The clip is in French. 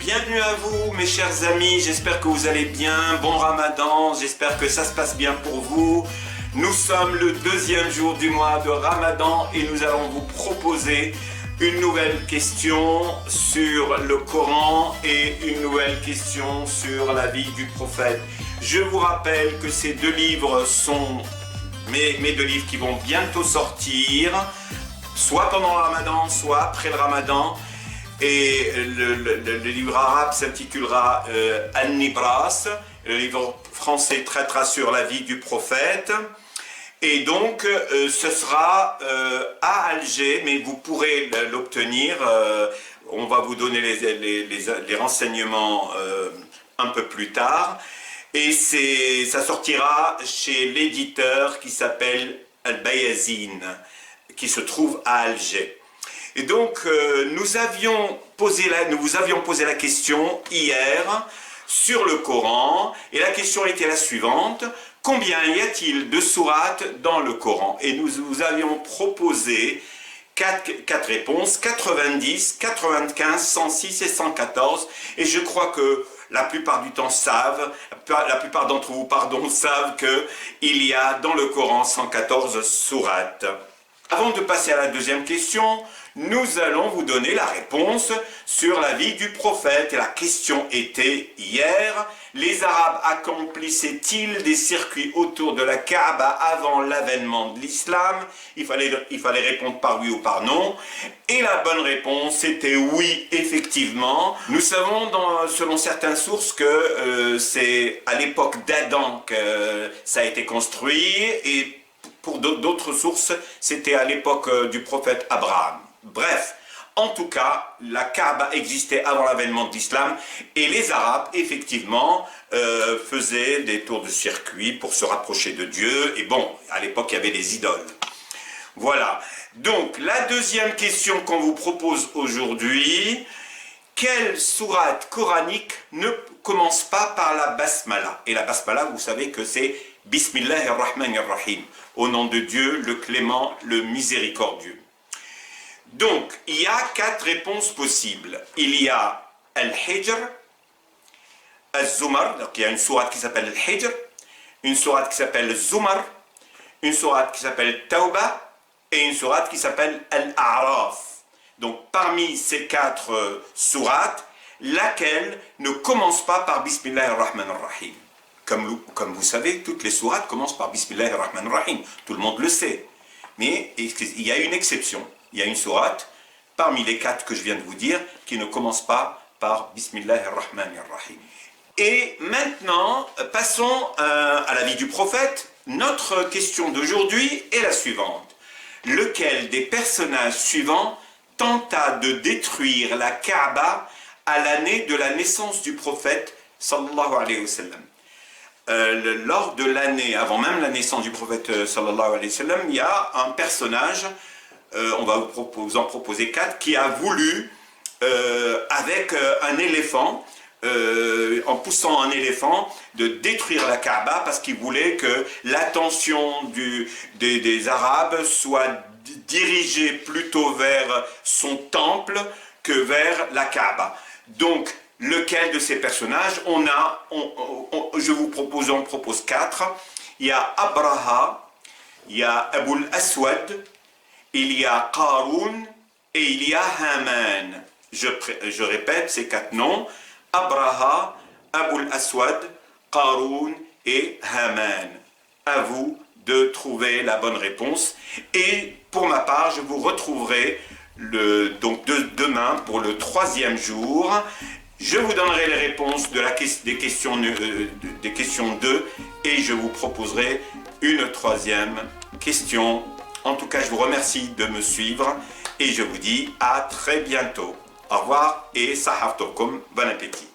Bienvenue à vous mes chers amis, j'espère que vous allez bien, bon Ramadan, j'espère que ça se passe bien pour vous. Nous sommes le deuxième jour du mois de Ramadan et nous allons vous proposer une nouvelle question sur le Coran et une nouvelle question sur la vie du prophète. Je vous rappelle que ces deux livres sont mes deux livres qui vont bientôt sortir, soit pendant le Ramadan, soit après le Ramadan. Et le livre arabe s'intitulera An-Nibras, le livre français traitera sur la vie du prophète. Et donc ce sera à Alger, mais vous pourrez l'obtenir, on va vous donner les renseignements un peu plus tard. Et ça sortira chez l'éditeur qui s'appelle Al-Bayazine, qui se trouve à Alger. Et donc, nous vous avions posé la question hier sur le Coran, et la question était la suivante: combien y a-t-il de sourates dans le Coran? Et nous vous avions proposé quatre réponses, 90, 95, 106 et 114, et je crois que la plupart du temps la plupart d'entre vous, savent qu'il y a dans le Coran 114 sourates. Avant de passer à la deuxième question, nous allons vous donner la réponse sur la vie du prophète. Et la question était hier: les Arabes accomplissaient-ils des circuits autour de la Kaaba avant l'avènement de l'islam? Il fallait répondre par oui ou par non. Et la bonne réponse était oui, effectivement. Nous savons, selon certaines sources, que c'est à l'époque d'Adam que ça a été construit, et pour d'autres sources, c'était à l'époque du prophète Abraham. Bref, en tout cas, la Kaaba existait avant l'avènement de l'islam, et les Arabes, effectivement, faisaient des tours de circuit pour se rapprocher de Dieu. Et bon, à l'époque, il y avait des idoles. Voilà. Donc, la deuxième question qu'on vous propose aujourd'hui: quelle sourate coranique ne commence pas par la basmala? Et la basmala, vous savez que c'est Bismillahir-Rahmanir-Rahim, au nom de Dieu, le clément, le miséricordieux. Donc, il y a quatre réponses possibles. Il y a Al-Hijr, Al-Zumar, donc il y a une sourate qui s'appelle Al-Hijr, une sourate qui s'appelle Zumar, une sourate qui s'appelle Tawbah et une sourate qui s'appelle Al-A'raf. Donc, parmi ces quatre sourates, laquelle ne commence pas par Bismillahir-Rahmanir-Rahim? Comme vous savez, toutes les sourates commencent par Bismillahir-Rahmanir-Rahim. Tout le monde le sait. Mais il y a une exception. Il y a une sourate, parmi les quatre que je viens de vous dire, qui ne commence pas par Bismillahir-Rahmanir-Rahim. Et maintenant, passons à la vie du prophète. Notre question d'aujourd'hui est la suivante: lequel des personnages suivants tenta de détruire la Kaaba à l'année de la naissance du prophète sallallahu alayhi wa sallam? Lors de l'année, avant même la naissance du prophète sallallahu alayhi wa sallam, il y a un personnage, on va vous en proposer quatre, qui a voulu, avec un éléphant, en poussant un éléphant, de détruire la Kaaba, parce qu'il voulait que l'attention des Arabes soit dirigée plutôt vers son temple que vers la Kaaba. Donc, lequel de ces personnages j'en propose quatre. Il y a Abraha, il y a Abul Aswad, il y a Qarun et il y a Haman. Je répète ces quatre noms: Abraha, Abul Aswad, Qarun et Haman. À vous de trouver la bonne réponse. Et pour ma part, je vous retrouverai demain pour le troisième jour. Je vous donnerai les réponses des questions 2 et je vous proposerai une troisième question. En tout cas, je vous remercie de me suivre et je vous dis à très bientôt. Au revoir et sahartokum, bon appétit.